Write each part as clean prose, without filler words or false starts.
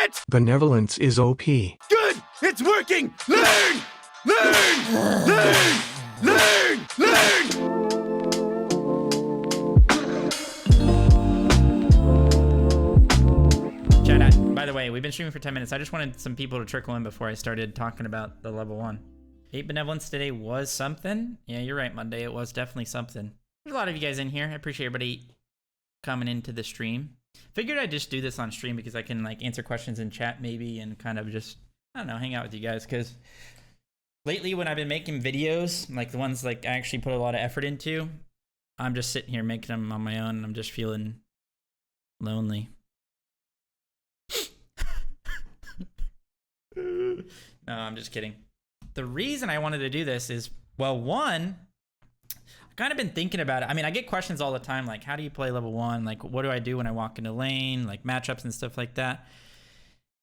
that! Benevolence is OP. Good! It's working! Learn! Learn! Learn! Learn! Learn! Chat, by the way, we've been streaming for 10 minutes. I just wanted some people to trickle in before I started talking about the level 1. 8 benevolence today was something. Yeah, you're right, Monday. It was definitely something. There's a lot of you guys in here. I appreciate everybody coming into the stream. Figured I'd just do this on stream because I can like answer questions in chat maybe and kind of just, I don't know, hang out with you guys. Because lately when I've been making videos, like the ones like I actually put a lot of effort into, I'm just sitting here making them on my own and I'm just feeling lonely. No, I'm just kidding. The reason I wanted to do this is, well, one, I've kind of been thinking about it. I mean, I get questions all the time, like, how do you play level 1? Like, what do I do when I walk into lane? Like, matchups and stuff like that.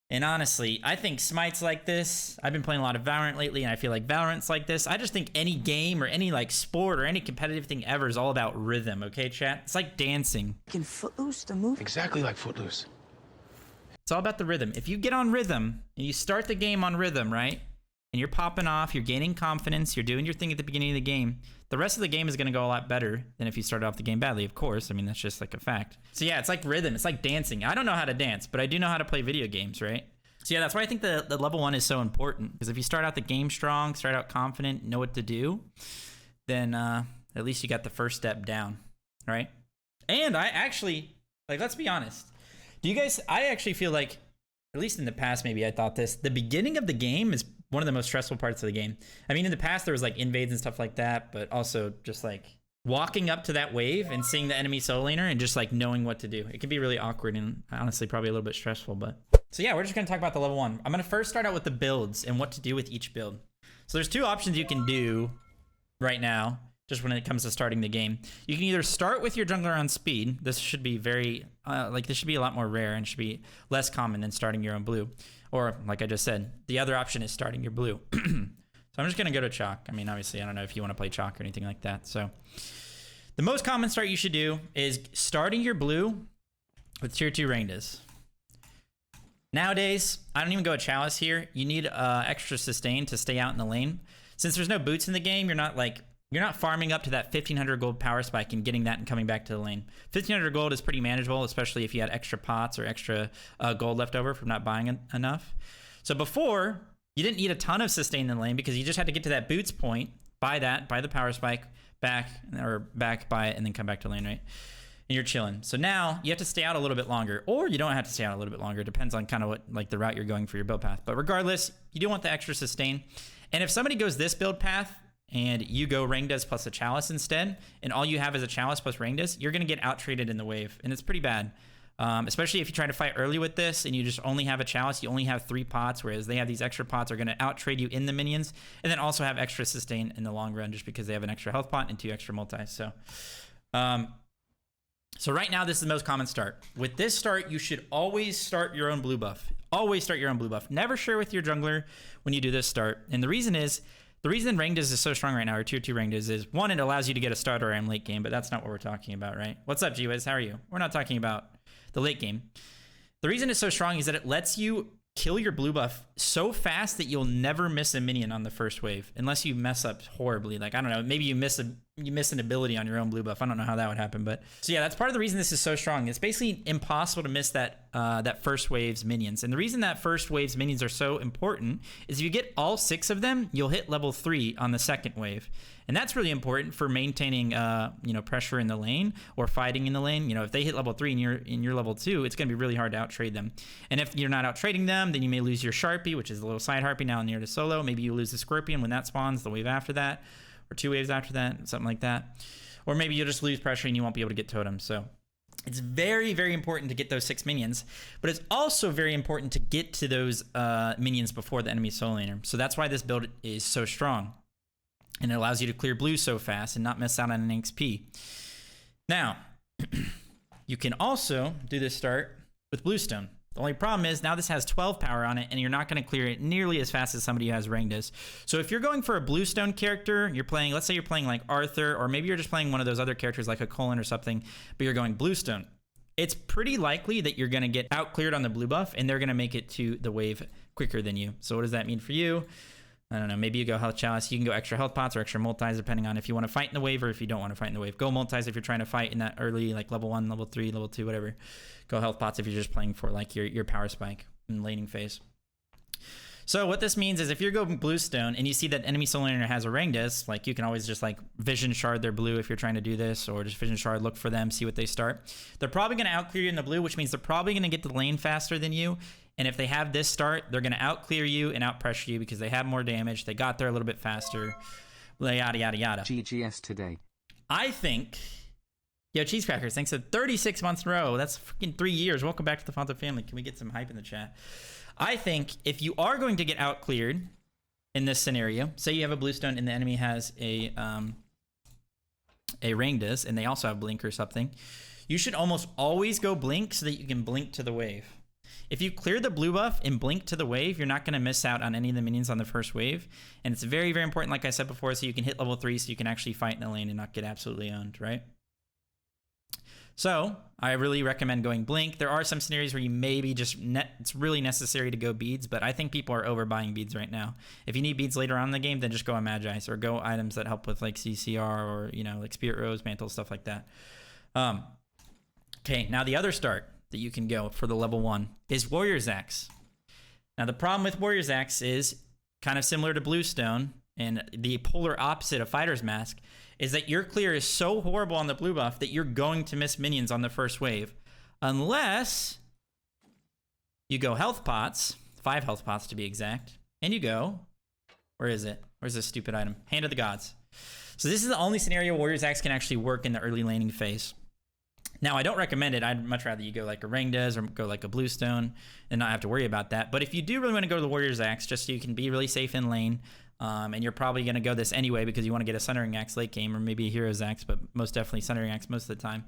And honestly, I think Smite's like this. I've been playing a lot of Valorant lately, and I feel like Valorant's like this. I just think any game or any, like, sport or any competitive thing ever is all about rhythm, okay, chat? It's like dancing. In Footloose, the movie? Exactly like Footloose. It's all about the rhythm. If you get on rhythm, and you start the game on rhythm, right? And you're popping off, you're gaining confidence, you're doing your thing at the beginning of the game, the rest of the game is going to go a lot better than if you started off the game badly, of course. I mean, that's just like a fact. So yeah, it's like rhythm. It's like dancing. I don't know how to dance, but I do know how to play video games, right? So yeah, that's why I think the level 1 is so important. Because if you start out the game strong, start out confident, know what to do, then at least you got the first step down, right? And I actually, like, let's be honest. Do you guys, I actually feel like, at least in the past, maybe I thought this, the beginning of the game is one of the most stressful parts of the game. I mean, in the past, there was like invades and stuff like that, but also just like walking up to that wave and seeing the enemy solo laner and just like knowing what to do. It can be really awkward and honestly probably a little bit stressful, but. So yeah, we're just gonna talk about the level 1. I'm gonna first start out with the builds and what to do with each build. So there's 2 options you can do right now, just when it comes to starting the game. You can either start with your jungler on speed. This should be very, this should be a lot more rare and should be less common than starting your own blue. Or, like I just said, the other option is starting your blue. So I'm just going to go to chalk. I mean, obviously, I don't know if you want to play chalk or anything like that. So the most common start you should do is starting your blue with tier 2 Rangdas. Nowadays, I don't even go with Chalice here. You need extra sustain to stay out in the lane. Since there's no boots in the game, you're not farming up to that 1500 gold power spike and getting that and coming back to the lane. 1500 gold is pretty manageable, especially if you had extra pots or extra gold left over from not buying enough. So before, you didn't need a ton of sustain in the lane because you just had to get to that boots point, buy the power spike, buy it, and then come back to lane, right? And you're chilling. So now you have to stay out a little bit longer, or you don't have to stay out a little bit longer. It depends on kind of what, like, the route you're going for your build path. But regardless, you do want the extra sustain. And if somebody goes this build path, and you go Rangdas plus a Chalice instead, and all you have is a Chalice plus Rangdas, you're going to get out-traded in the wave, and it's pretty bad. Especially if you try to fight early with this, and you just only have a Chalice, you only have 3 pots, whereas they have these extra pots are going to out-trade you in the minions, and then also have extra sustain in the long run, just because they have an extra health pot and 2 extra multis. So right now, this is the most common start. With this start, you should always start your own blue buff. Always start your own blue buff. Never share with your jungler when you do this start, and the reason Rangdas is so strong right now, or tier 2 Rangdas, is 1, it allows you to get a starter in late game, but that's not what we're talking about, right? What's up, G-Wiz? How are you? We're not talking about the late game. The reason it's so strong is that it lets you kill your blue buff so fast that you'll never miss a minion on the first wave, unless you mess up horribly. Like, I don't know, maybe you miss an ability on your own blue buff. I don't know how that would happen, but so yeah, that's part of the reason this is so strong. It's basically impossible to miss that first wave's minions. And the reason that first wave's minions are so important is if you get all 6 of them, you'll hit level 3 on the second wave. And that's really important for maintaining, pressure in the lane or fighting in the lane. You know, if they hit level 3 and you're level 2, it's going to be really hard to out-trade them. And if you're not out-trading them, then you may lose your Sharpie, which is a little side Harpy now near to solo. Maybe you lose the Scorpion when that spawns the wave after that, or 2 waves after that, something like that. Or maybe you'll just lose pressure and you won't be able to get totems. So it's very, very important to get those 6 minions, but it's also very important to get to those minions before the enemy solo laner. So that's why this build is so strong. And it allows you to clear blue so fast and not miss out on an XP. Now, you can also do this start with Bluestone. The only problem is now this has 12 power on it, and you're not going to clear it nearly as fast as somebody who has Rangdas. So if you're going for a Bluestone character, you're playing, let's say you're playing like Arthur, or maybe you're just playing one of those other characters like a Colin or something, but you're going Bluestone. it's pretty likely that you're going to get out cleared on the blue buff and they're going to make it to the wave quicker than you. So what does that mean for you? I don't know. Maybe you go health chalice. You can go extra health pots or extra multis depending on if you want to fight in the wave or if you don't want to fight in the wave. Go multis if you're trying to fight in that early, like level 1, level 3, level 2, whatever. Go health pots if you're just playing for like your power spike in laning phase. So what this means is if you're going bluestone and you see that enemy soul laner has a Rangdas, like you can always just like vision shard their blue if you're trying to do this, or just vision shard, look for them, see what they start. They're probably going to out clear you in the blue, which means they're probably going to get to the lane faster than you. And if they have this start, they're going to out clear you and out pressure you because they have more damage. They got there a little bit faster. Yada, yada, yada. GGS today. I think... Yo, Cheesecrackers, thanks for 36 months in a row. That's freaking 3 years. Welcome back to the Fonzo family. Can we get some hype in the chat? I think if you are going to get out cleared in this scenario, say you have a bluestone and the enemy has a Rangdas and they also have blink or something, you should almost always go blink so that you can blink to the wave. If you clear the blue buff and blink to the wave, you're not going to miss out on any of the minions on the first wave. And it's very, very important, like I said before, so you can hit level 3 so you can actually fight in the lane and not get absolutely owned, right? So I really recommend going blink. There are some scenarios where you maybe just it's really necessary to go beads, but I think people are overbuying beads right now. If you need beads later on in the game, then just go on Magi's or go items that help with like CCR or, you know, like Spirit Rose, Mantle, stuff like that. Okay, now the other start that you can go for the level 1 is Warrior's Axe. Now the problem with Warrior's Axe is kind of similar to Bluestone and the polar opposite of Fighter's Mask, is that your clear is so horrible on the blue buff that you're going to miss minions on the first wave. Unless you go health pots, 5 health pots to be exact, and you go, where is it? Where's this stupid item? Hand of the Gods. So this is the only scenario Warrior's Axe can actually work in the early laning phase. Now, I don't recommend it. I'd much rather you go like a Rangdas or go like a Bluestone and not have to worry about that. But if you do really want to go to the Warrior's Axe, just so you can be really safe in lane, and you're probably going to go this anyway because you want to get a Sundering Axe late game or maybe a Hero's Axe, but most definitely Sundering Axe most of the time,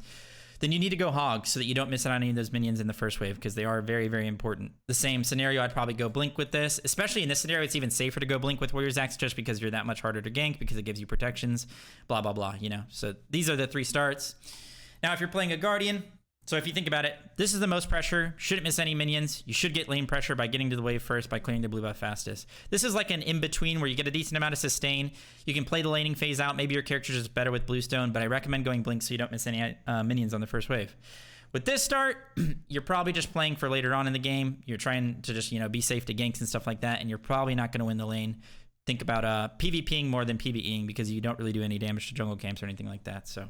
then you need to go Hog so that you don't miss out on any of those minions in the first wave because they are very, very important. The same scenario, I'd probably go Blink with this. Especially in this scenario, it's even safer to go Blink with Warrior's Axe just because you're that much harder to gank because it gives you protections, blah, blah, blah, you know. So these are the 3 starts. Now, if you're playing a Guardian, so if you think about it, this is the most pressure. Shouldn't miss any minions. You should get lane pressure by getting to the wave first by clearing the blue buff fastest. This is like an in-between where you get a decent amount of sustain. You can play the laning phase out. Maybe your character's just better with Bluestone, but I recommend going Blink so you don't miss any minions on the first wave. With this start, you're probably just playing for later on in the game. You're trying to just, you know, be safe to ganks and stuff like that, and you're probably not going to win the lane. Think about PvPing more than PvEing because you don't really do any damage to jungle camps or anything like that, so...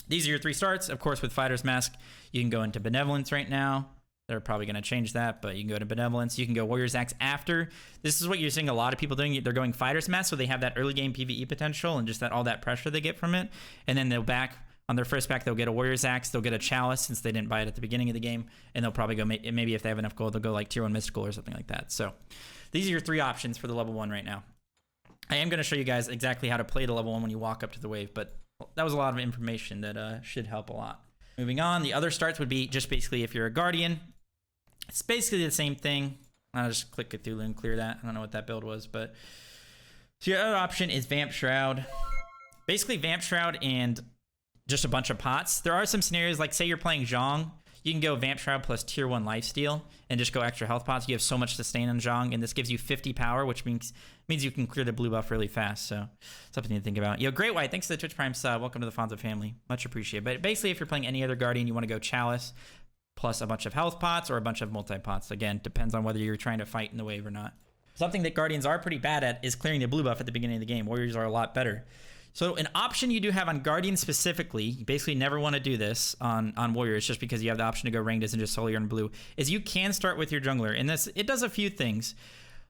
These are your 3 starts. Of course, with Fighter's Mask, you can go into Benevolence right now. They're probably going to change that, but you can go to Benevolence. You can go Warrior's Axe after. This is what you're seeing a lot of people doing. They're going Fighter's Mask, so they have that early game PvE potential and just all that pressure they get from it. And then they'll back, on their first back, they'll get a Warrior's Axe. They'll get a Chalice since they didn't buy it at the beginning of the game. And they'll probably go, maybe if they have enough gold, they'll go like Tier 1 Mystical or something like that. So these are your 3 options for the level 1 right now. I am going to show you guys exactly how to play the level 1 when you walk up to the wave, but that was a lot of information that should help a lot. Moving on, the other starts would be just basically if you're a Guardian. It's basically the same thing. I'll just click Cthulhu and clear that. I don't know what that build was, but... So your other option is Vamp Shroud. Basically Vamp Shroud and just a bunch of pots. There are some scenarios, like say you're playing Zhong, you can go Vamp Shroud plus Tier 1 lifesteal and just go extra health pots. You have so much sustain on Zhong, and this gives you 50 power, which means you can clear the blue buff really fast. So something to think about. Yo, Great White, thanks to the Twitch Prime sub. Welcome to the Fonzo family. Much appreciated. But basically, if you're playing any other Guardian, you want to go Chalice plus a bunch of health pots or a bunch of multi-pots. Again, depends on whether you're trying to fight in the wave or not. Something that Guardians are pretty bad at is clearing the blue buff at the beginning of the game. Warriors are a lot better. So an option you do have on Guardian specifically, you basically never want to do this on Warriors just because you have the option to go Rangdas and just solo your own blue, is you can start with your jungler. And it does a few things.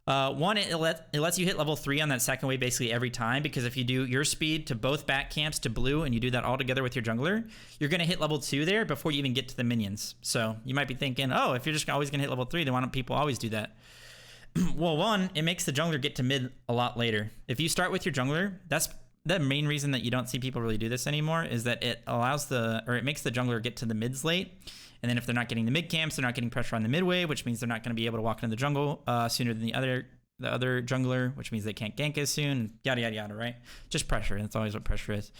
One, it lets you hit level 3 on that second wave basically every time, because if you do your speed to both back camps to blue and you do that all together with your jungler, you're going to hit level 2 there before you even get to the minions. So you might be thinking, oh, if you're just always going to hit level 3, then why don't people always do that? Well, one, it makes the jungler get to mid a lot later. If you start with your jungler, that's the main reason that you don't see people really do this anymore, is that it makes the jungler get to the mids late. And then if they're not getting the mid camps, they're not getting pressure on the midway, which means they're not going to be able to walk into the jungle sooner than the other jungler, which means they can't gank as soon, yada, yada, yada, right? Just pressure. That's always what pressure is.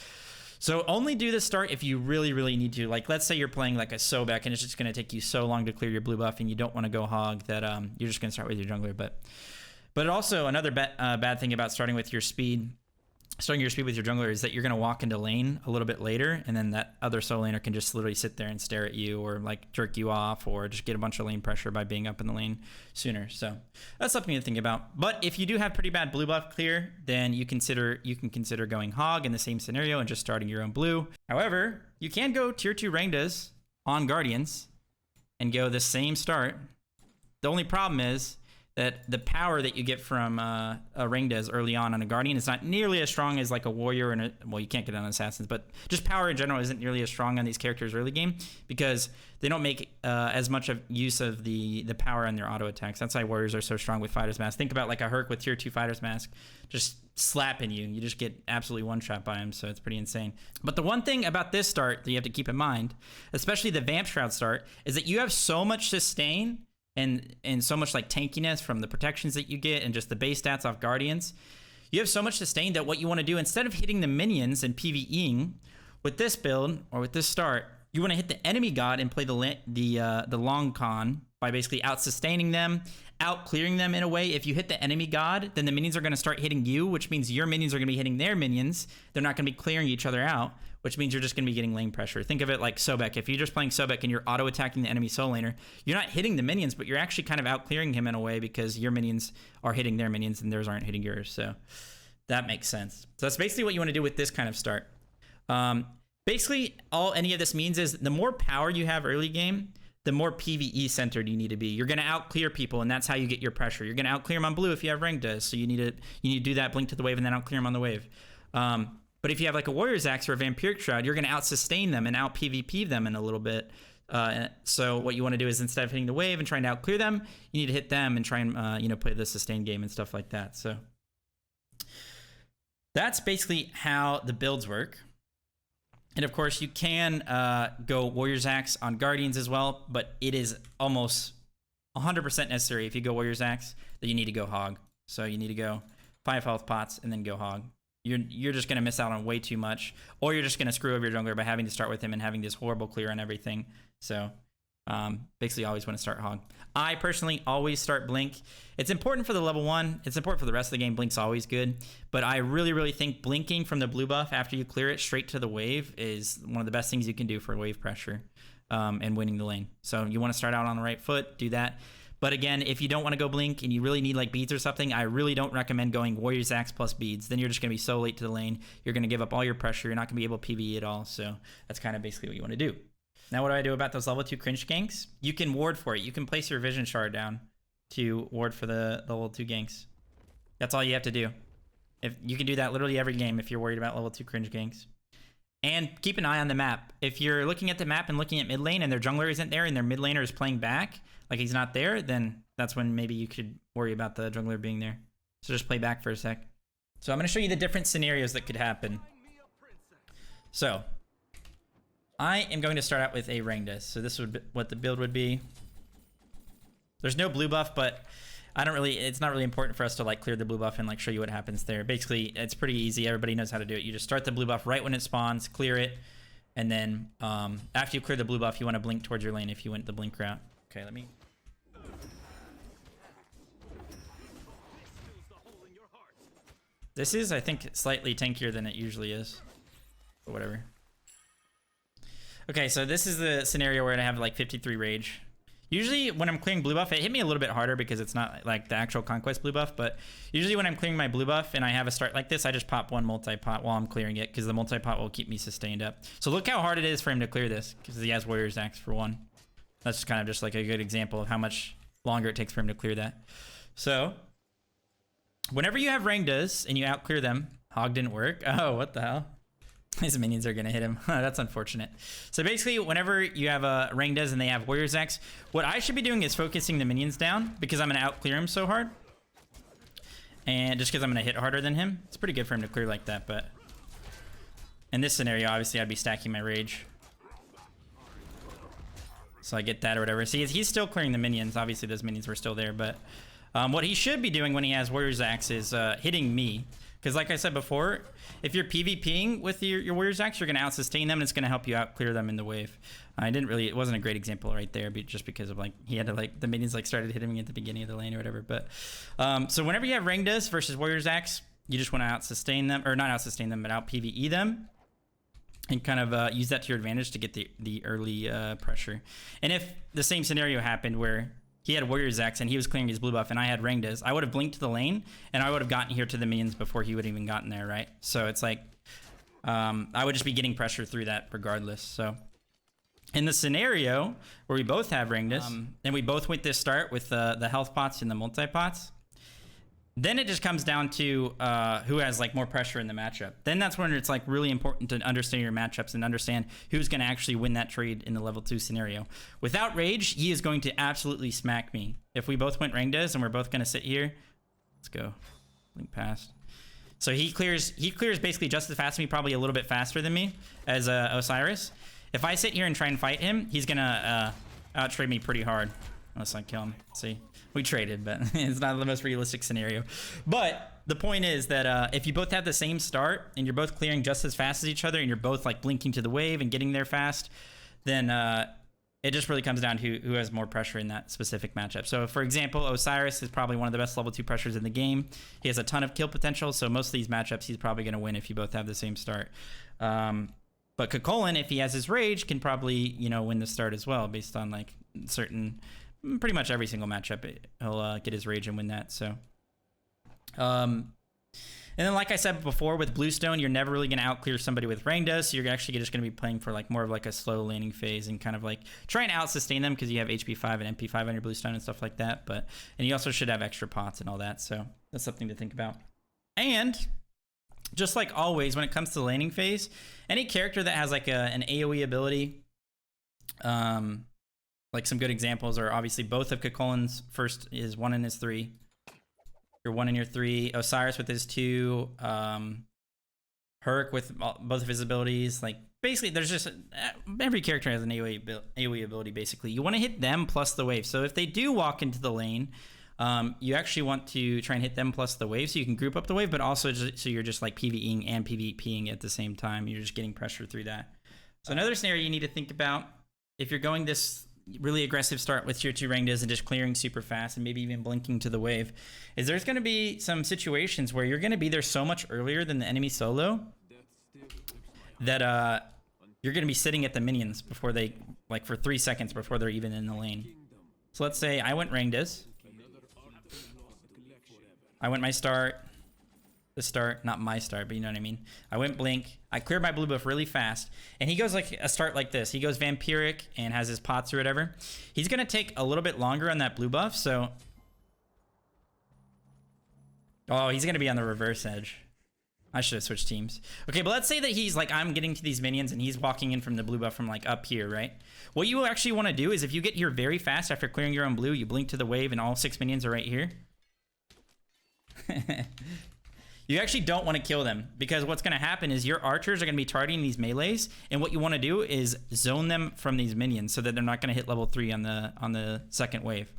So only do this start if you really, really need to. Like, let's say you're playing like a Sobek and it's just going to take you so long to clear your blue buff and you don't want to go hog that you're just going to start with your jungler. But also another bad thing about starting your speed with your jungler is that you're going to walk into lane a little bit later, and then that other solo laner can just literally sit there and stare at you or like jerk you off or just get a bunch of lane pressure by being up in the lane sooner. So that's something to think about. But if you do have pretty bad blue buff clear, then you can consider going hog in the same scenario and just starting your own blue. However, you can go tier 2 Rangdas on Guardians and go the same start. The only problem is that the power that you get from a Rangdas early on a Guardian is not nearly as strong as like a Warrior and well, you can't get on Assassins, but just power in general isn't nearly as strong on these characters early game because they don't make as much of use of the power in their auto attacks. That's why Warriors are so strong with Fighter's Mask. Think about like a Herc with tier 2 Fighter's Mask just slapping you. You just get absolutely one-shot by him, so it's pretty insane. But the one thing about this start that you have to keep in mind, especially the Vamp Shroud start, is that you have so much sustain and so much like tankiness from the protections that you get and just the base stats off Guardians. You have so much sustain that what you want to do, instead of hitting the minions and PvEing with this build or with this start, you want to hit the enemy god and play the long con by basically out sustaining them, out clearing them in a way. If you hit the enemy god, then the minions are going to start hitting you, which means your minions are going to be hitting their minions. They're not going to be clearing each other out, which means you're just going to be getting lane pressure. Think of it like Sobek. If you're just playing Sobek and you're auto-attacking the enemy solo laner, you're not hitting the minions, but you're actually kind of out-clearing him in a way because your minions are hitting their minions and theirs aren't hitting yours. So that makes sense. So that's basically what you want to do with this kind of start. Basically, all any of this means is the more power you have early game, the more PvE centered you need to be. You're going to out-clear people, and that's how you get your pressure. You're going to out-clear them on blue if you have Rangdas, so you need to do that, blink to the wave, and then out-clear them on the wave. But if you have like a Warrior's Axe or a Vampiric Shroud, you're going to out-sustain them and out-PvP them in a little bit. So what you want to do is instead of hitting the wave and trying to out-clear them, you need to hit them and try and play the sustain game and stuff like that. So that's basically how the builds work. And of course, you can go Warrior's Axe on Guardians as well, but it is almost 100% necessary if you go Warrior's Axe that you need to go Hog. So you need to go 5 health pots and then go Hog. You're just going to miss out on way too much, or you're just going to screw over your jungler by having to start with him and having this horrible clear on everything. So basically always want to start Hog. I personally always start Blink. It's important for the level 1. It's important for the rest of the game. Blink's always good. But I really, really think blinking from the blue buff after you clear it straight to the wave is one of the best things you can do for wave pressure and winning the lane. So you want to start out on the right foot, do that. But again, if you don't want to go blink and you really need like beads or something, I really don't recommend going Warrior's Axe plus beads. Then you're just going to be so late to the lane. You're going to give up all your pressure. You're not going to be able to PvE at all. So that's kind of basically what you want to do. Now, what do I do about those level 2 cringe ganks? You can ward for it. You can place your vision shard down to ward for the level 2 ganks. That's all you have to do. If you can do that literally every game if you're worried about level 2 cringe ganks. And keep an eye on the map. If you're looking at the map and looking at mid lane and their jungler isn't there and their mid laner is playing back, like he's not there, then that's when maybe you could worry about the jungler being there. So just play back for a sec. So I'm going to show you the different scenarios that could happen. So I am going to start out with a Rangdas. So this would be what the build would be. There's no blue buff, but it's not really important for us to like clear the blue buff and like show you what happens there. Basically, it's pretty easy. Everybody knows how to do it. You just start the blue buff right when it spawns, clear it, and then after you clear the blue buff, you want to blink towards your lane if you went the blink route. Okay, let me... This is, I think, slightly tankier than it usually is. But whatever. Okay, so this is the scenario where I have like 53 rage. Usually when I'm clearing blue buff, it hit me a little bit harder because it's not like the actual conquest blue buff, but usually when I'm clearing my blue buff and I have a start like this, I just pop one multi-pot while I'm clearing it because the multi-pot will keep me sustained up. So look how hard it is for him to clear this because he has Warrior's Axe for one. That's just kind of just like a good example of how much longer it takes for him to clear that. So whenever you have Rangdas and you out clear them, Hog didn't work. Oh, what the hell? His minions are going to hit him. That's unfortunate. So basically, whenever you have a Rangdas and they have Warrior's Axe, what I should be doing is focusing the minions down because I'm going to out-clear him so hard. And just because I'm going to hit harder than him. It's pretty good for him to clear like that, but... in this scenario, obviously, I'd be stacking my rage. So I get that or whatever. See, he's still clearing the minions. Obviously, those minions were still there, but... what he should be doing when he has Warrior's Axe is hitting me. Because like I said before, if you're PvPing with your Warrior's Axe, you're going to out-sustain them, and it's going to help you out-clear them in the wave. It wasn't a great example right there, but just because of like, he had to like, the minions like started hitting me at the beginning of the lane or whatever. But, so whenever you have Rangdas versus Warrior's Axe, you just want to out-sustain them, or not out-sustain them, but out-PvE them. And kind of use that to your advantage to get the early pressure. And if the same scenario happened where he had Warrior's Axe and he was clearing his blue buff and I had Rangdas, I would have blinked to the lane and I would have gotten here to the minions before he would have even gotten there, right? So it's like, I would just be getting pressure through that regardless. So in the scenario where we both have Rangdas and we both went this start with the health pots and the multi-pots, then it just comes down to who has like more pressure in the matchup. Then that's when it's like really important to understand your matchups and understand who's going to actually win that trade in the level 2 scenario. Without rage, he is going to absolutely smack me. If we both went Rangdas and we're both going to sit here, let's go. Blink past. So he clears basically just as fast as me, probably a little bit faster than me as Osiris. If I sit here and try and fight him, he's going to out-trade me pretty hard. Unless I kill him. See? We traded, but it's not the most realistic scenario. But the point is that if you both have the same start and you're both clearing just as fast as each other and you're both like blinking to the wave and getting there fast, then it just really comes down to who has more pressure in that specific matchup. So for example, Osiris is probably one of the best level 2 pressures in the game. He has a ton of kill potential, so most of these matchups he's probably going to win if you both have the same start. But Kakolin, if he has his rage, can probably, you know, win the start as well based on like certain... Pretty much every single matchup, he'll get his rage and win that. So, and then like I said before, with Bluestone, you're never really going to out-clear somebody with Rangdas. So you're actually just going to be playing for like more of like a slow laning phase and kind of like try and out-sustain them because you have HP 5 and MP 5 on your Bluestone and stuff like that. But and you also should have extra pots and all that. So that's something to think about. And just like always, when it comes to the laning phase, any character that has like an AoE ability, like some good examples are obviously both of Kakolin's first is 1 in his 3. Your 1 in your 3. Osiris with his 2. Herc with both of his abilities. Like basically, there's just every character has an AoE ability. Basically, you want to hit them plus the wave. So if they do walk into the lane, you actually want to try and hit them plus the wave, so you can group up the wave, but also so you're just like PvEing and PvPing at the same time. You're just getting pressure through that. So another scenario you need to think about if you're going this really aggressive start with your 2 Rangdas and just clearing super fast and maybe even blinking to the wave, is there's going to be some situations where you're going to be there so much earlier than the enemy solo that you're going to be sitting at the minions before they, like for 3 seconds before they're even in the lane. So let's say I went Rangdas. I went my start. The start, not my start, but you know what I mean. I went blink. I cleared my blue buff really fast. And he goes like a start like this. He goes vampiric and has his pots or whatever. He's going to take a little bit longer on that blue buff. So, oh, he's going to be on the reverse edge. I should have switched teams. Okay, but let's say that he's like, I'm getting to these minions and he's walking in from the blue buff from like up here, right? What you actually want to do is if you get here very fast after clearing your own blue, you blink to the wave and all 6 minions are right here. You actually don't want to kill them because what's going to happen is your archers are going to be targeting these melees, and what you want to do is zone them from these minions so that they're not going to hit level 3 on the second wave.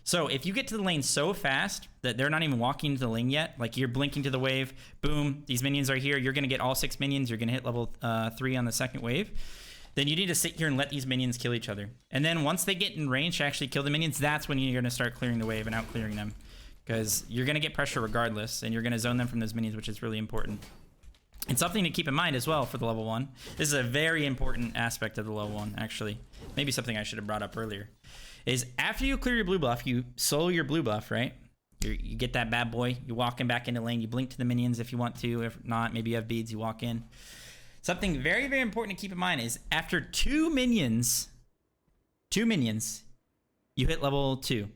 So if you get to the lane so fast that they're not even walking into the lane yet, like you're blinking to the wave, boom, these minions are here, you're going to get all 6 minions, you're going to hit level 3 on the second wave, then you need to sit here and let these minions kill each other. And then once they get in range to actually kill the minions, that's when you're going to start clearing the wave and out clearing them. Because you're going to get pressure regardless, and you're going to zone them from those minions, which is really important. And something to keep in mind as well for the level 1. This is a very important aspect of the level 1, actually. Maybe something I should have brought up earlier. Is after you clear your blue buff, you solo your blue buff, right? You get that bad boy, you walk in back into lane, you blink to the minions if you want to. If not, maybe you have beads, you walk in. Something very, very important to keep in mind is after 2 minions, you hit level 2.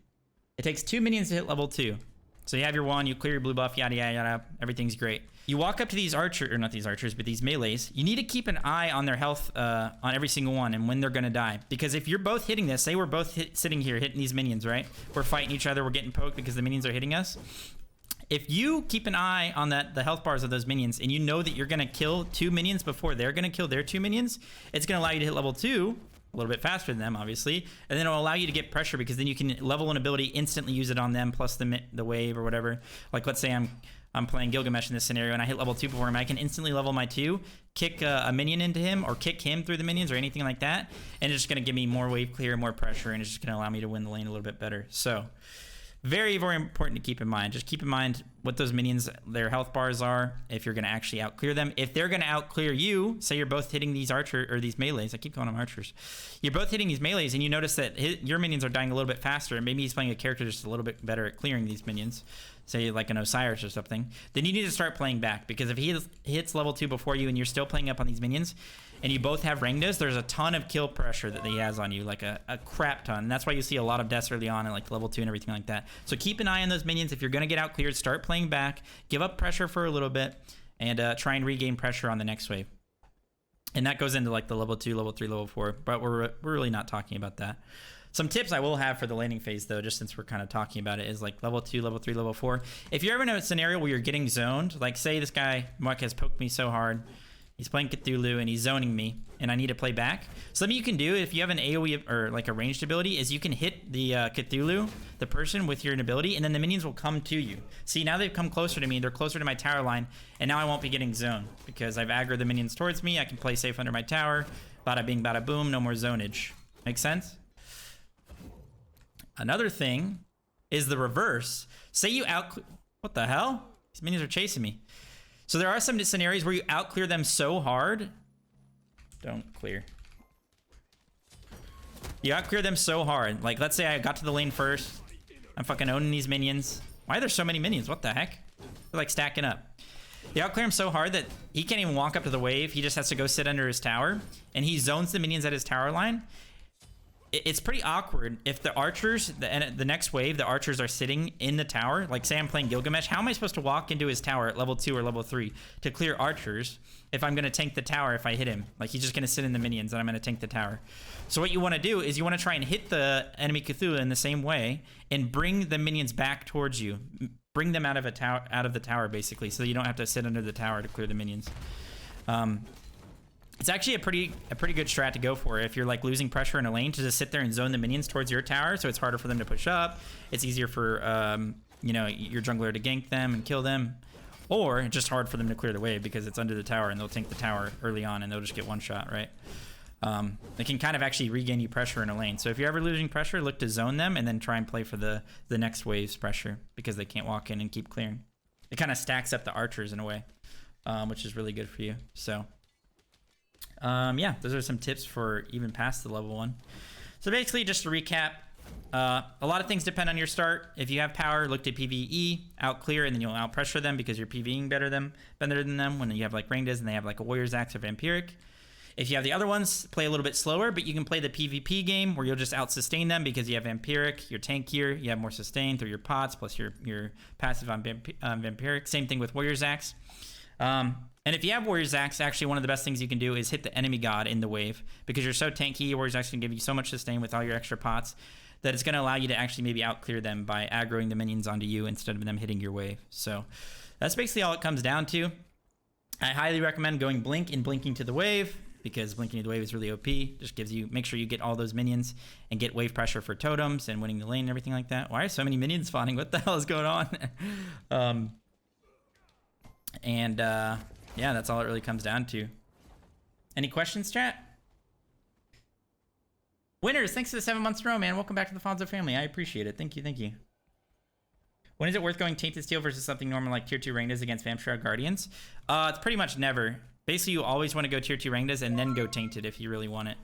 It takes 2 minions to hit level 2. So you have your 1, you clear your blue buff, yada, yada, yada. Everything's great. You walk up to these archers, or not these archers, but these melees. You need to keep an eye on their health on every single one and when they're going to die. Because if you're both hitting this, say we're both sitting here hitting these minions, right? We're fighting each other, we're getting poked because the minions are hitting us. If you keep an eye on the health bars of those minions and you know that you're going to kill 2 minions before they're going to kill their 2 minions, it's going to allow you to hit level 2 a little bit faster than them, obviously, and then it'll allow you to get pressure because then you can level an ability, instantly use it on them, plus the wave or whatever. Like, let's say I'm I'm playing Gilgamesh in this scenario and I hit level 2 before him, I can instantly level my 2, kick a minion into him, or kick him through the minions or anything like that, and it's just going to give me more wave clear, more pressure, and it's just going to allow me to win the lane a little bit better. So very, very important to keep in mind. Just keep in mind what those minions, their health bars are, if you're going to actually out clear them. If they're going to out clear you, say you're both hitting these these melees, I keep calling them archers. You're both hitting these melees and you notice that your minions are dying a little bit faster, and maybe he's playing a character just a little bit better at clearing these minions, say like an Osiris or something, then you need to start playing back, because if he hits level 2 before you and you're still playing up on these minions, and you both have Rangdas, there's a ton of kill pressure that he has on you, like a crap ton. And that's why you see a lot of deaths early on at like level 2 and everything like that. So keep an eye on those minions. If you're going to get out cleared, start playing back, give up pressure for a little bit, and try and regain pressure on the next wave. And that goes into like the level 2, level 3, level 4, but we're really not talking about that. Some tips I will have for the laning phase, though, just since we're kind of talking about it, is like level 2, level 3, level 4. If you're ever in a scenario where you're getting zoned, like say this guy, Muck, has poked me so hard, he's playing Cthulhu and he's zoning me, and I need to play back. Something you can do if you have an AoE or like a ranged ability is you can hit the Cthulhu, the person, with your ability, and then the minions will come to you. See, now they've come closer to me, they're closer to my tower line, and now I won't be getting zoned because I've aggroed the minions towards me. I can play safe under my tower. Bada bing, bada boom, no more zonage. Make sense? Another thing is the reverse. Say you what the hell? These minions are chasing me. So there are some scenarios where you outclear them so hard. Don't clear. You outclear them so hard. Like, let's say I got to the lane first. I'm fucking owning these minions. Why are there so many minions? What the heck? They're like stacking up. You outclear him so hard that he can't even walk up to the wave. He just has to go sit under his tower. And he zones the minions at his tower line. It's pretty awkward if the archers, the next wave, the archers are sitting in the tower. Like, say I'm playing Gilgamesh. How am I supposed to walk into his tower at level 2 or level 3 to clear archers if I'm going to tank the tower if I hit him? Like, he's just going to sit in the minions and I'm going to tank the tower. So what you want to do is you want to try and hit the enemy Cthulhu in the same way and bring the minions back towards you. Bring them out of the tower, basically, so you don't have to sit under the tower to clear the minions. It's actually a pretty good strat to go for if you're like losing pressure in a lane, to just sit there and zone the minions towards your tower, so it's harder for them to push up. It's easier for you know, your jungler to gank them and kill them, or it's just hard for them to clear the wave because it's under the tower and they'll tank the tower early on and they'll just get one shot, right? They can kind of actually regain you pressure in a lane. So if you're ever losing pressure, look to zone them and then try and play for the next wave's pressure, because they can't walk in and keep clearing. It kind of stacks up the archers in a way, which is really good for you. So yeah, those are some tips for even past the level 1. So basically, just to recap, a lot of things depend on your start. If you have power, look to PvE, out clear, and then you'll out pressure them because you're PvEing better than them. When you have like Rangdas and they have like a Warrior's Axe or Vampiric. If you have the other ones, play a little bit slower, but you can play the PvP game where you'll just out sustain them because you have Vampiric, you're tankier, you have more sustain through your pots plus your passive on Vampiric. Same thing with Warrior's Axe. And if you have Warrior's Axe, actually one of the best things you can do is hit the enemy god in the wave, because you're so tanky. Warrior's Axe can give you so much sustain with all your extra pots that it's going to allow you to actually maybe out clear them by aggroing the minions onto you instead of them hitting your wave. So that's basically all it comes down to. I highly recommend going Blink and blinking to the wave, because blinking to the wave is really OP. Just gives you, make sure you get all those minions and get wave pressure for totems and winning the lane and everything like that. Why are so many minions spawning? What the hell is going on? Yeah, that's all it really comes down to. Any questions, chat? Winners, thanks for the 7 months in a row, man. Welcome back to the Fonzo family. I appreciate it. Thank you, thank you. When is it worth going Tainted Steel versus something normal like Tier 2 Rangdas against Vamp Guardians? It's pretty much never. Basically, you always want to go Tier 2 Rangdas and then go Tainted if you really want it.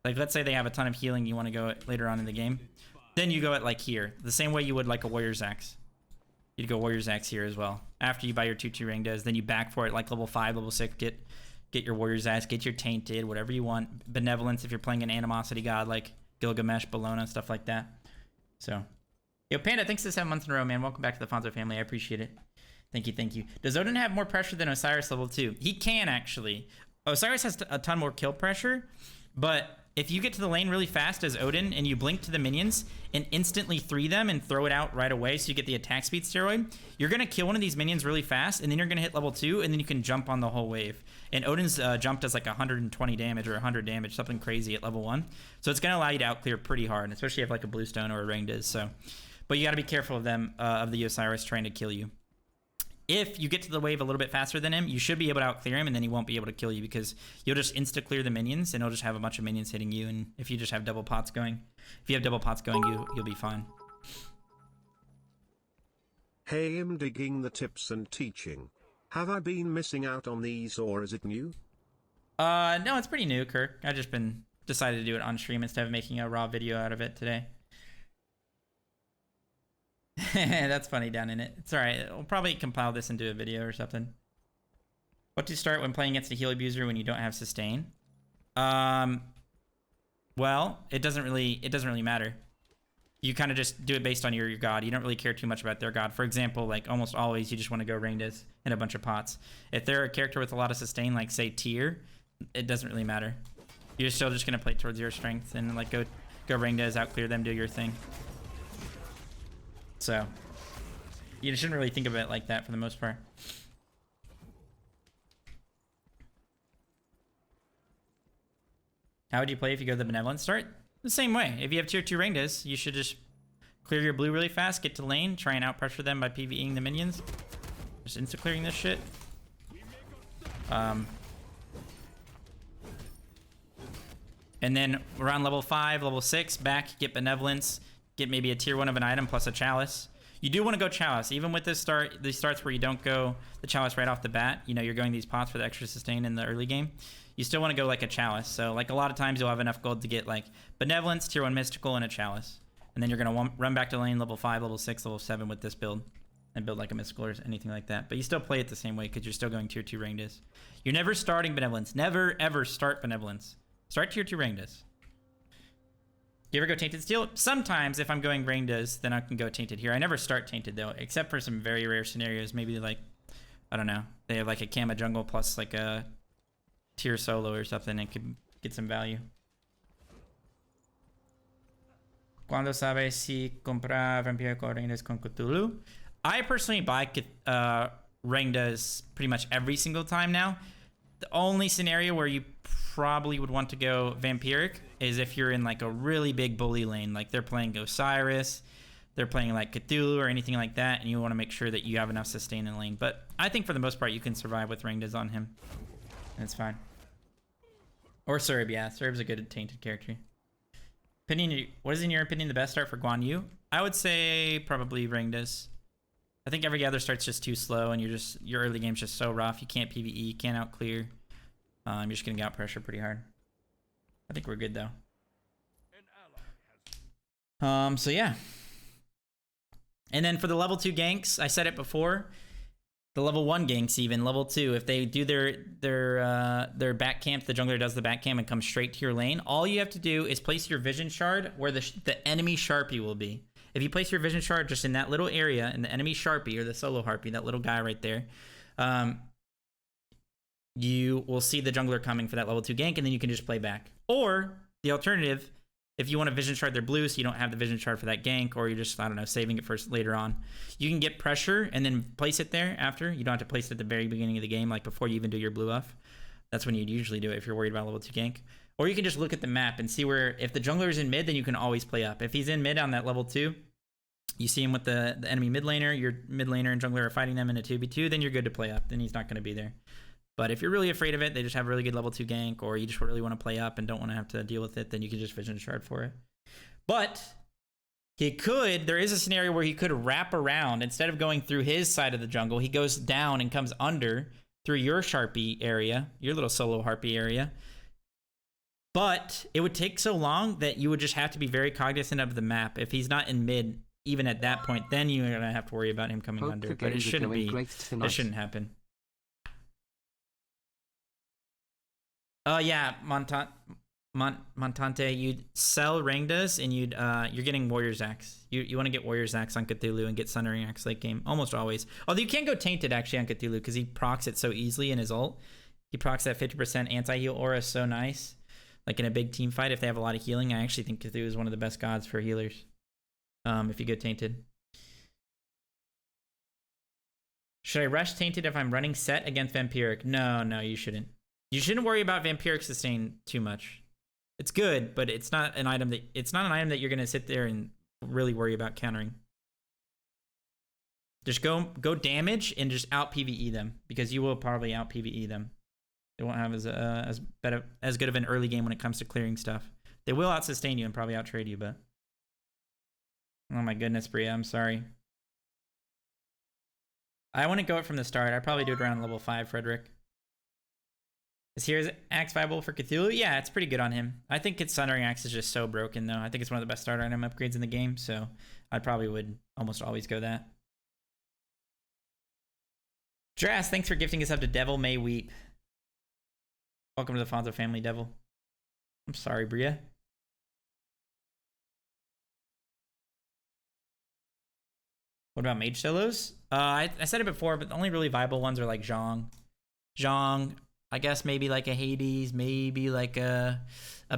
Like, let's say they have a ton of healing, you want to go it later on in the game. Then you go it like here. The same way you would like a Warrior's Axe. You'd go Warrior's Axe here as well. After you buy your 2/2 Rangdas, then you back for it like level 5, level 6, get your Warrior's Axe, get your Tainted, whatever you want. Benevolence if you're playing an Animosity god like Gilgamesh, Bellona, stuff like that. So, yo, Panda, thanks for 7 months in a row, man. Welcome back to the Fonzo family. I appreciate it. Thank you, thank you. Does Odin have more pressure than Osiris level 2? He can, actually. Osiris has a ton more kill pressure, but if you get to the lane really fast as Odin and you blink to the minions and instantly 3 them and throw it out right away so you get the attack speed steroid, you're going to kill one of these minions really fast, and then you're going to hit level 2, and then you can jump on the whole wave. And Odin's jump does like 120 damage or 100 damage, something crazy at level 1. So it's going to allow you to outclear pretty hard, especially if you have like a Bluestone or a Rangdas. So, but you got to be careful of them, of the Osiris trying to kill you. if you get to the wave a little bit faster than him, you should be able to out clear him, and then he won't be able to kill you because you'll just insta clear the minions, and he'll just have a bunch of minions hitting you. And if you just have double pots going, you'll be fine. Hey, I'm digging the tips and teaching. Have I been missing out on these, or is it new? No, it's pretty new, Kirk. I just decided to do it on stream instead of making a raw video out of it today. That's funny down in it. It's alright. We'll probably compile this into a video or something. What to start when playing against a heal abuser when you don't have sustain? Well, it doesn't really matter. You kind of just do it based on your god. You don't really care too much about their god. For example, like almost always, you just want to go Rangdas in a bunch of pots. If they're a character with a lot of sustain, like say Tyr, it doesn't really matter. You're still just gonna play towards your strength and like go Rangdas, out clear them, do your thing. So you shouldn't really think of it like that for the most part. How would you play if you go the benevolent start? The same way. If you have tier 2 Rangdas, you should just clear your blue really fast, get to lane, try and out pressure them by PvEing the minions. Just insta clearing this shit. And then around level 5, level 6, back, get benevolence, get maybe a tier 1 of an item plus a chalice. You do want to go chalice, even with this these starts where you don't go the chalice right off the bat. You know, you're going these pots for the extra sustain in the early game. You still want to go like a chalice. So like a lot of times you'll have enough gold to get like benevolence, tier 1 mystical, and a chalice. And then you're going to run back to lane level 5, level 6, level 7 with this build. And build like a mystical or anything like that. But you still play it the same way because you're still going tier 2 Rangdas. You're never starting benevolence. Never ever start benevolence. Start tier 2 Rangdas. You ever go Tainted Steel? Sometimes if I'm going Rangdas, then I can go Tainted here. I never start Tainted though, except for some very rare scenarios. Maybe like, I don't know, they have like a Kama jungle plus like a tier solo or something and could get some value. Cuando sabes si comprar Vampire con Rangdas con Cthulhu? I personally buy Rangdas pretty much every single time now. The only scenario where you probably would want to go Vampiric is if you're in like a really big bully lane, like they're playing Osiris, they're playing like Cthulhu or anything like that, and you want to make sure that you have enough sustain in lane. But I think for the most part you can survive with Rangdas on him, and it's fine. Or Surb, yeah, Surb's a good tainted character. What is in your opinion the best start for Guan Yu? I would say probably Rangdas. I think every other start's just too slow, and your early game's just so rough. You can't PvE, you can't out clear. You're just getting out pressure pretty hard. I think we're good though. So yeah. And then for the level 2 ganks, I said it before. The level 1 ganks, even level 2, if they do their back camp, the jungler does the back camp and comes straight to your lane. All you have to do is place your vision shard where the enemy Sharpie will be. If you place your vision shard just in that little area, in the enemy Sharpie or the solo Harpy, that little guy right there, you will see the jungler coming for that level 2 gank, and then you can just play back. Or the alternative, if you want to vision shard their blue so you don't have the vision shard for that gank, or you're just, I don't know, saving it for later on, you can get pressure and then place it there after. You don't have to place it at the very beginning of the game, like before you even do your blue buff. That's when you'd usually do it if you're worried about level 2 gank. Or you can just look at the map and see where, if the jungler is in mid, then you can always play up. If he's in mid on that level 2, you see him with the enemy mid laner, your mid laner and jungler are fighting them in a 2v2, then you're good to play up. Then he's not going to be there. But if you're really afraid of it, they just have a really good level 2 gank, or you just really want to play up and don't want to have to deal with it, then you can just vision shard for it. But there is a scenario where he could wrap around. Instead of going through his side of the jungle, he goes down and comes under through your Sharpie area, your little solo Harpy area. But it would take so long that you would just have to be very cognizant of the map. If he's not in mid, even at that point, then you're going to have to worry about him coming under. But it shouldn't be. It shouldn't happen. Oh yeah, Montante, you'd sell Rangdas and you're getting Warrior's Axe. You want to get Warrior's Axe on Cthulhu and get Sundering Axe late game, almost always. Although you can't go Tainted actually on Cthulhu because he procs it so easily in his ult. He procs that 50% anti-heal aura so nice. Like in a big team fight, if they have a lot of healing, I actually think Cthulhu is one of the best gods for healers. If you go Tainted. Should I rush Tainted if I'm running set against Vampiric? No, you shouldn't. You shouldn't worry about Vampiric sustain too much. It's good, but it's not an item that you're gonna sit there and really worry about countering. Just go damage and just out PVE them, because you will probably out PVE them. They won't have as good of an early game when it comes to clearing stuff. They will out sustain you and probably out trade you, but oh my goodness, Bria, I'm sorry. I wouldn't go it from the start. I'd probably do it around level 5, Frederick. Is Here's Axe viable for Cthulhu? Yeah, it's pretty good on him. I think its Sundering Axe is just so broken, though. I think it's one of the best starter item upgrades in the game, so I probably would almost always go that. Dras, thanks for gifting us up to Devil May Weep. Welcome to the Fonzo family, Devil. I'm sorry, Bria. What about mage solos? I said it before, but the only really viable ones are like Zhong. Zhong, I guess maybe like a Hades, maybe like a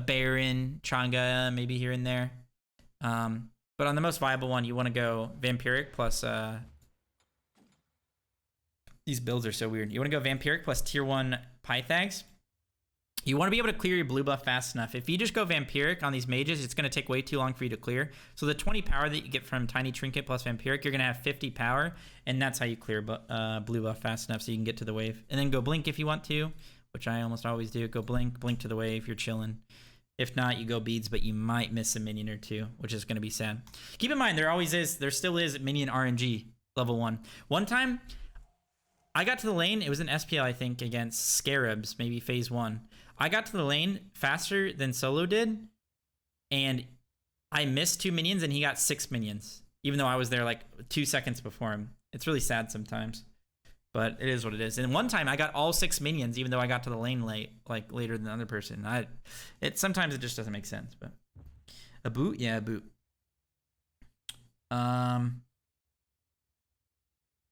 Baron, Chang'e, maybe here and there. But on the most viable one, you want to go Vampiric plus... These builds are so weird. You want to go Vampiric plus tier 1 Pythags. You want to be able to clear your blue buff fast enough. If you just go Vampiric on these mages, it's going to take way too long for you to clear. So the 20 power that you get from Tiny Trinket plus Vampiric, you're going to have 50 power, and that's how you clear blue buff fast enough so you can get to the wave. And then go Blink if you want to, which I almost always do. Go Blink to the wave, you're chilling. If not, you go Beads, but you might miss a minion or two, which is going to be sad. Keep in mind, there still is minion RNG level 1. One time, I got to the lane, it was an SPL, I think, against Scarabs, maybe phase 1. I got to the lane faster than Solo did, and I missed 2 minions, and he got 6 minions, even though I was there like 2 seconds before him. It's really sad sometimes, but it is what it is. And one time, I got all 6 minions, even though I got to the lane late, like later than the other person. Sometimes it just doesn't make sense, but a boot, yeah, a boot.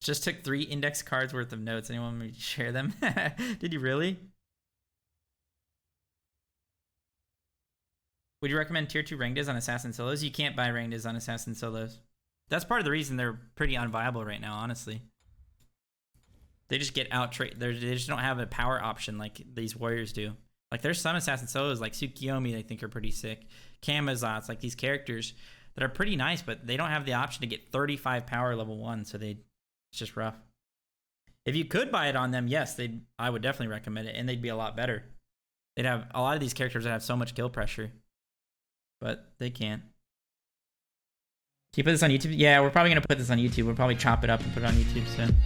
Just took 3 index cards worth of notes. Anyone want me to share them? Did you really? Would you recommend tier 2 Rangdas on Assassin Solos? You can't buy Rangdas on Assassin Solos. That's part of the reason they're pretty unviable right now, honestly. They just get they just don't have a power option like these warriors do. Like there's some Assassin Solos like Tsukiyomi I think are pretty sick. Kamazots, like these characters that are pretty nice, but they don't have the option to get 35 power level 1, so it's just rough. If you could buy it on them, yes, I would definitely recommend it, and they'd be a lot better. They'd have a lot of these characters that have so much kill pressure. But they can't. Can you put this on YouTube? Yeah, we're probably going to put this on YouTube. We'll probably chop it up and put it on YouTube soon.